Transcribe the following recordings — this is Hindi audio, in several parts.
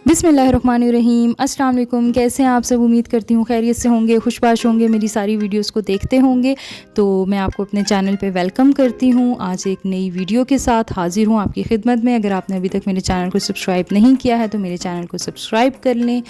बिस्मिल्लाहिर्रहमानिर्रहीम। अस्सलाम वालेकुम। कैसे हैं आप सब? उम्मीद करती हूँ खैरियत से होंगे, खुशबाश होंगे, मेरी सारी वीडियोस को देखते होंगे। तो मैं आपको अपने चैनल पे वेलकम करती हूँ। आज एक नई वीडियो के साथ हाज़िर हूँ आपकी खिदमत में। अगर आपने अभी तक मेरे चैनल को सब्सक्राइब नहीं किया है तो मेरे चैनल को सब्सक्राइब कर लें।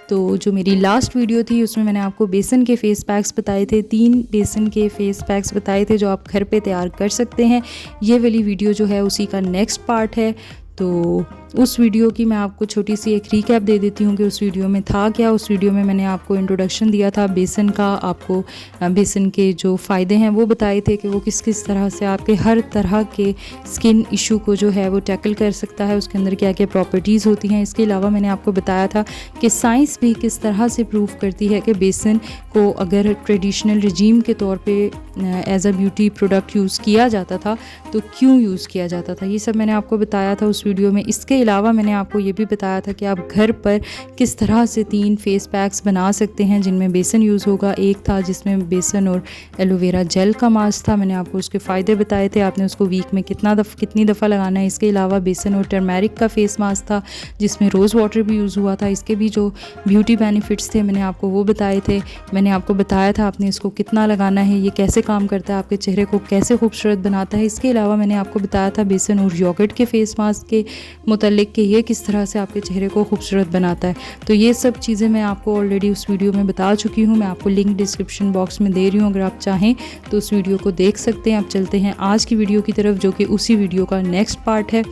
तो जो मेरी लास्ट वीडियो थी उसमें मैंने आपको बेसन के फ़ेस पैक्स बताए थे, 3 बेसन के फ़ेस पैक्स बताए थे जो आप घर पे तैयार कर सकते हैं। ये वाली वीडियो जो है उसी का नेक्स्ट पार्ट है। तो उस वीडियो की मैं आपको छोटी सी एक रीकैप दे देती हूँ कि उस वीडियो में था क्या। उस वीडियो में मैंने आपको इंट्रोडक्शन दिया था बेसन का, आपको बेसन के जो फ़ायदे हैं वो बताए थे कि वो किस किस तरह से आपके हर तरह के स्किन इशू को जो है वो टैकल कर सकता है, उसके अंदर क्या क्या प्रॉपर्टीज़ होती हैं। इसके अलावा मैंने आपको बताया था कि साइंस भी किस तरह से प्रूव करती है कि बेसन को अगर ट्रेडिशनल रजीम के तौर पर as a beauty product use किया जाता था तो क्यों यूज़ किया जाता था। ये सब मैंने आपको बताया था उस वीडियो में। इसके अलावा मैंने आपको ये भी बताया था कि आप घर पर किस तरह से 3 फेस पैक्स बना सकते हैं जिनमें बेसन यूज़ होगा। एक था जिसमें बेसन और एलोवेरा जेल का मास्क था, मैंने आपको उसके फ़ायदे बताए थे, आपने उसको वीक में कितनी दफ़ा लगाना है। इसके अलावा बेसन और टर्मेरिक का फेस मास्क था जिसमें रोज़ वाटर भी यूज़ हुआ था। इसके भी जो ब्यूटी बेनिफिट्स थे मैंने आपको वो बताए थे। मैंने आपको बताया था आपने इसको कितना लगाना है, ये कैसे काम करता है, आपके चेहरे को कैसे खूबसूरत बनाता है। इसके अलावा मैंने आपको बताया था बेसन और योगर्ट के फेस मास्क के मुतल्लिक कि ये किस तरह से आपके चेहरे को खूबसूरत बनाता है। तो ये सब चीज़ें मैं आपको ऑलरेडी उस वीडियो में बता चुकी हूँ। मैं आपको लिंक डिस्क्रिप्शन बॉक्स में दे रही हूँ, अगर आप चाहें तो उस वीडियो को देख सकते हैं। अब चलते हैं आज की वीडियो की तरफ जो कि उसी वीडियो का नेक्स्ट पार्ट है।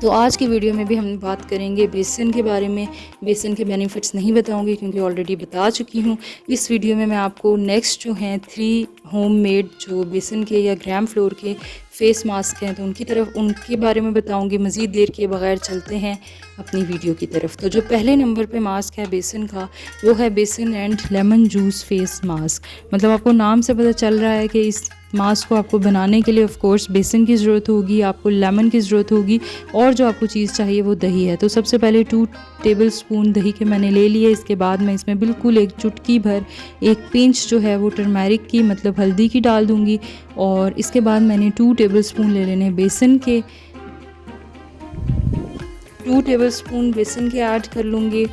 तो आज की वीडियो में भी हम बात करेंगे बेसन के बारे में। बेसन के बेनिफिट्स नहीं बताऊंगी क्योंकि ऑलरेडी बता चुकी हूँ। इस वीडियो में मैं आपको नेक्स्ट जो हैं 3 होममेड जो बेसन के या ग्राम फ्लोर के फेस मास्क हैं तो उनके बारे में बताऊंगी। मज़ीद देर के बगैर चलते हैं अपनी वीडियो की तरफ। तो जो पहले नंबर पे मास्क है बेसन का वो है बेसन and lemon juice face mask. मतलब आपको नाम से पता चल रहा है कि इस मास्क को आपको बनाने के लिए ऑफ कोर्स बेसन की ज़रूरत होगी, आपको लेमन की ज़रूरत होगी और जो आपको चीज़ चाहिए वो दही है। तो सबसे पहले 2 टेबल स्पून दही के मैंने ले लिए। इसके बाद मैं इसमें बिल्कुल एक चुटकी भर, एक पिंच जो है वो टर्मेरिक की मतलब हल्दी की डाल दूँगी। और इसके बाद मैंने 2 टेबल स्पून ले लेने बेसन के, 2 टेबल स्पून बेसन के ऐड कर लूँगी।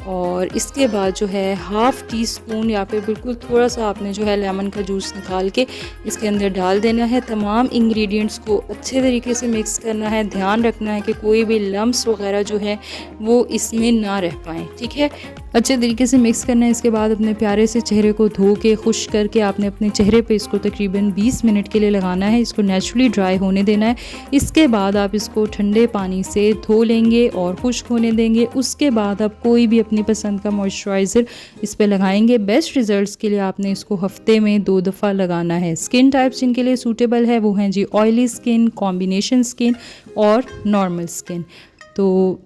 और इसके बाद जो है 1/2 टीस्पून या फिर बिल्कुल थोड़ा सा आपने जो है लेमन का जूस निकाल के इसके अंदर डाल देना है। तमाम इंग्रेडिएंट्स को अच्छे तरीके से मिक्स करना है। ध्यान रखना है कि कोई भी लम्स वगैरह जो है वो इसमें ना रह पाएँ, ठीक है। अच्छे तरीके से मिक्स करना है। इसके बाद अपने प्यारे से चेहरे को धो के खुश करके आपने अपने चेहरे पे इसको तकरीबन 20 मिनट के लिए लगाना है। इसको नेचुरली ड्राई होने देना है। इसके बाद आप इसको ठंडे पानी से धो लेंगे और खुश्क होने देंगे। उसके बाद आप कोई भी अपनी पसंद का मॉइस्चराइज़र इस पर लगाएंगे। बेस्ट रिजल्ट्स के लिए आपने इसको हफ्ते में 2 दफ़ा लगाना है। स्किन टाइप्स जिनके लिए सूटेबल है वो हैं जी ऑयली स्किन, कॉम्बिनेशन स्किन और नॉर्मल स्किन। तो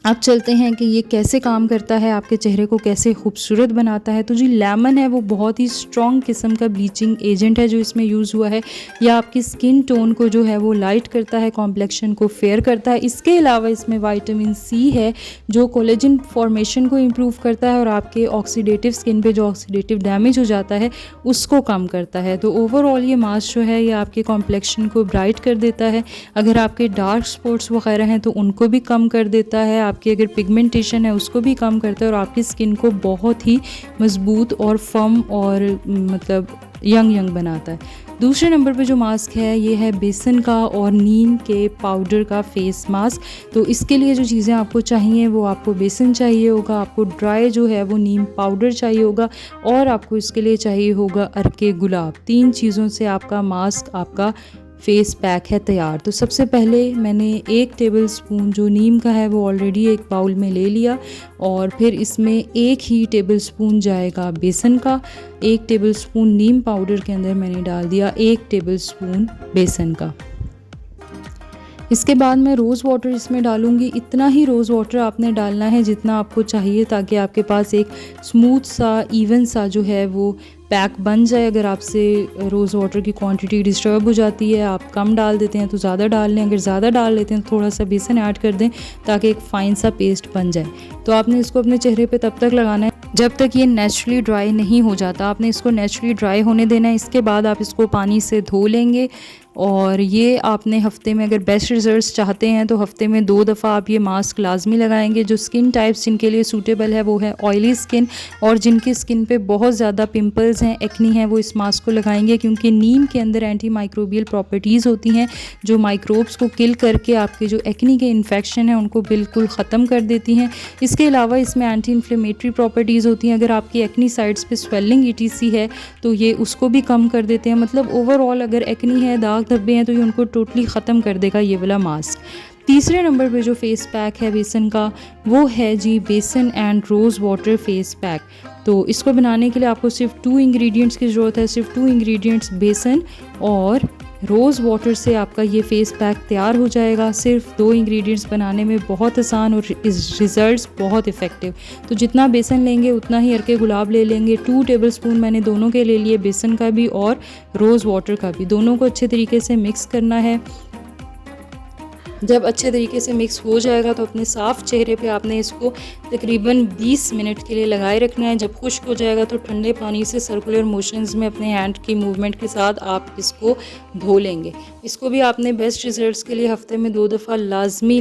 अब चलते हैं कि ये कैसे काम करता है, आपके चेहरे को कैसे खूबसूरत बनाता है। तो जी लेमन है वो बहुत ही स्ट्रॉन्ग किस्म का ब्लीचिंग एजेंट है जो इसमें यूज़ हुआ है। यह आपकी स्किन टोन को जो है वो लाइट करता है, कॉम्प्लेक्शन को फेयर करता है। इसके अलावा इसमें विटामिन सी है जो कोलेजन फॉर्मेशन को इम्प्रूव करता है और आपके ऑक्सीडेटिव स्किन पे जो ऑक्सीडेटिव डैमेज हो जाता है उसको कम करता है। तो ओवरऑल ये मास्क जो है ये आपके कॉम्प्लेक्शन को ब्राइट कर देता है। अगर आपके डार्क स्पॉट्स वगैरह हैं तो उनको भी कम कर देता है। आपकी अगर पिगमेंटेशन है उसको भी कम करता है और आपकी स्किन को बहुत ही मजबूत और फर्म और मतलब यंग बनाता है। दूसरे नंबर पे जो मास्क है ये है बेसन का और नीम के पाउडर का फेस मास्क। तो इसके लिए जो चीज़ें आपको चाहिए वो आपको बेसन चाहिए होगा, आपको ड्राई जो है वो नीम पाउडर चाहिए होगा और आपको इसके लिए चाहिए होगा अर्के गुलाब। 3 चीज़ों से आपका मास्क, आपका फेस पैक है तैयार। तो सबसे पहले मैंने 1 टेबल स्पून जो नीम का है वो ऑलरेडी एक बाउल में ले लिया और फिर इसमें 1 ही टेबल स्पून जाएगा बेसन का। 1 टेबल स्पून नीम पाउडर के अंदर मैंने डाल दिया 1 टेबल स्पून बेसन का। इसके बाद मैं रोज़ वाटर इसमें डालूँगी। इतना ही रोज़ वाटर आपने डालना है जितना आपको चाहिए ताकि आपके पास एक स्मूथ सा, इवन सा जो है वो पैक बन जाए। अगर आपसे रोज़ वाटर की क्वांटिटी डिस्टर्ब हो जाती है, आप कम डाल देते हैं तो ज़्यादा डाल लें, अगर ज़्यादा डाल लेते हैं तो थोड़ा सा बेसन ऐड कर दें ताकि एक फ़ाइन सा पेस्ट बन जाए। तो आपने इसको अपने चेहरे पे तब तक लगाना है जब तक ये नेचुरली ड्राई नहीं हो जाता। आपने इसको नेचुरली ड्राई होने देना है। इसके बाद आप इसको पानी से धो लेंगे और ये आपने हफ़्ते में अगर बेस्ट रिज़ल्ट्स चाहते हैं तो हफ़्ते में 2 दफ़ा आप ये मास्क लाजमी लगाएंगे। जो स्किन टाइप्स जिनके लिए सूटेबल है वो है ऑयली स्किन, और जिनकी स्किन पे बहुत ज़्यादा पिंपल्स हैं, एक्नी है, वो इस मास्क को लगाएंगे, क्योंकि नीम के अंदर एंटी माइक्रोबियल प्रॉपर्टीज़ होती हैं जो माइक्रोब्स को किल करके आपके जो एक्नी के इन्फेक्शन हैं उनको बिल्कुल ख़त्म कर देती हैं। इसके अलावा इसमें एंटी इन्फ्लेमेटरी प्रॉपर्टीज़ होती हैं। अगर आपकी एक्नी साइड्स पे स्वेलिंग ETC है तो ये उसको भी कम कर देते हैं। मतलब ओवरऑल अगर एक्नी है, दाग धब्बे हैं, तो ये उनको टोटली ख़त्म कर देगा ये वाला मास्क। तीसरे नंबर पे जो फेस पैक है बेसन का, वो है जी बेसन and rose water face pack. तो इसको बनाने के लिए आपको सिर्फ 2 इंग्रेडिएंट्स की ज़रूरत है, सिर्फ 2 इंग्रेडिएंट्स बेसन और रोज़ वाटर से आपका ये फ़ेस पैक तैयार हो जाएगा। सिर्फ 2 इंग्रेडिएंट्स बनाने में बहुत आसान और रिज़ल्ट्स बहुत इफ़ेक्टिव। तो जितना बेसन लेंगे उतना ही अर्के गुलाब ले लेंगे। 2 टेबलस्पून मैंने दोनों के ले लिए, बेसन का भी और रोज़ वाटर का भी। दोनों को अच्छे तरीके से मिक्स करना है। जब अच्छे तरीके से मिक्स हो जाएगा तो अपने साफ़ चेहरे पे आपने इसको तकरीबन 20 मिनट के लिए लगाए रखना है। जब खुश्क हो जाएगा तो ठंडे पानी से सर्कुलर मोशंस में अपने हैंड की मूवमेंट के साथ आप इसको धो लेंगे। इसको भी आपने बेस्ट रिजल्ट्स के लिए हफ्ते में 2 दफ़ा लाजमी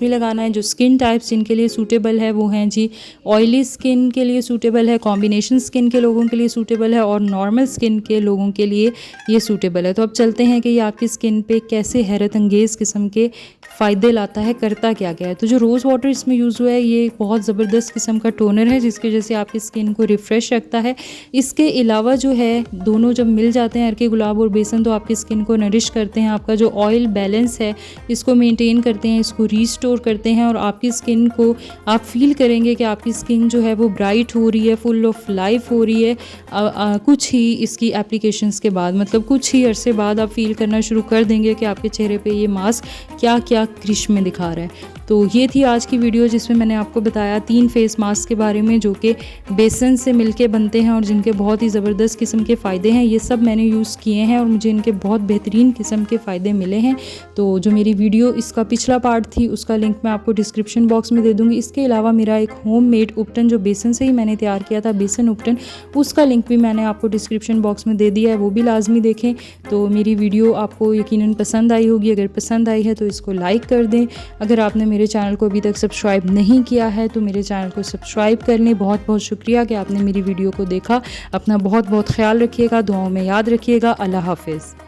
लगाना है। जो स्किन टाइप्स जिनके लिए सूटेबल है वो हैं जी ऑयली स्किन के लिए सूटेबल है, कॉम्बिनेशन स्किन के लोगों के लिए सूटेबल है और नॉर्मल स्किन के लोगों के लिए ये सूटेबल है। तो अब चलते हैं कि ये आपकी स्किन पे कैसे हैरत अंगेज़ किस्म के फ़ायदे लाता है, करता क्या क्या है। तो जो रोज़ वाटर इसमें यूज़ हुआ है ये बहुत ज़बरदस्त किस्म का टोनर है जिसकी वजह से आपकी स्किन को रिफ़्रेश रखता है। इसके अलावा जो है दोनों जब मिल जाते हैं अर्के गुलाब और बेसन तो आपकी स्किन को नरिश करते हैं, आपका जो ऑयल बैलेंस है इसको मेंटेन करते हैं, इसको रीस्टोर करते हैं और आपकी स्किन को आप फील करेंगे कि आपकी स्किन जो है वो ब्राइट हो रही है, फुल ऑफ लाइफ हो रही है। कुछ ही इसकी एप्लीकेशंस के बाद, मतलब कुछ ही अरसे बाद आप फील करना शुरू कर देंगे कि आपके चेहरे पे ये मास्क क्या क्या क्रिश में दिखा रहा है। तो ये थी आज की वीडियो जिसमें मैंने आपको बताया 3 फेस मास्क के बारे में जो कि बेसन से मिलके बनते हैं और जिनके बहुत ही ज़बरदस्त किस्म के फ़ायदे हैं। ये सब मैंने यूज़ किए हैं और मुझे इनके बहुत बेहतरीन किस्म के फ़ायदे मिले हैं। तो जो मेरी वीडियो इसका पिछला पार्ट थी उसका लिंक मैं आपको डिस्क्रिप्शन बॉक्स में दे दूँगी। इसके अलावा मेरा एक होममेड उपटन जो बेसन से ही मैंने तैयार किया था, बेसन उपटन, उसका लिंक भी मैंने आपको डिस्क्रिप्शन बॉक्स में दे दिया है, वो भी लाजमी देखें। तो मेरी वीडियो आपको यकीनन पसंद आई होगी। अगर पसंद आई है तो इसको लाइक कर दें। अगर आपने मेरे चैनल को अभी तक सब्सक्राइब नहीं किया है तो मेरे चैनल को सब्सक्राइब कर लें। बहुत बहुत शुक्रिया कि आपने मेरी वीडियो को देखा। अपना बहुत बहुत ख्याल रखिएगा, दुआओं में याद रखिएगा। अल्लाह हाफ़िज़।